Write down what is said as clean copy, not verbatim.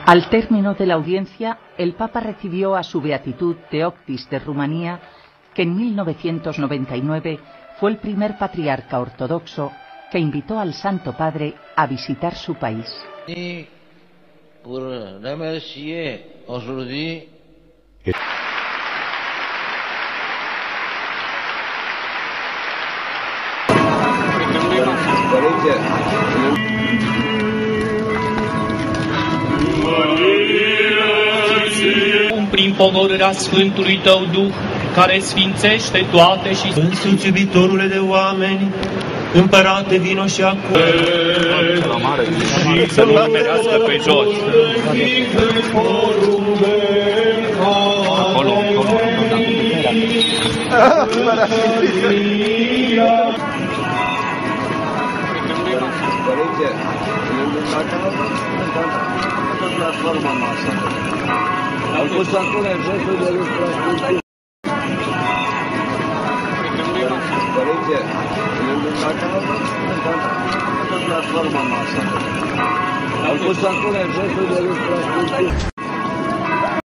Al término de la audiencia, el Papa recibió a su beatitud Teoctis de Rumanía, que en 1999 fue el primer patriarca ortodoxo que invitó al Santo Padre a visitar su país. Pour remercier aujourd'hui prin pogorârea Sfântului Tău Duh, care sfințește toate și însuți iubitorule de oameni, Împărate, vino și acum și să nu merească pe jos. Acolo, Au pus acolo gestul de lucru. Au pus acolo gestul de lucru.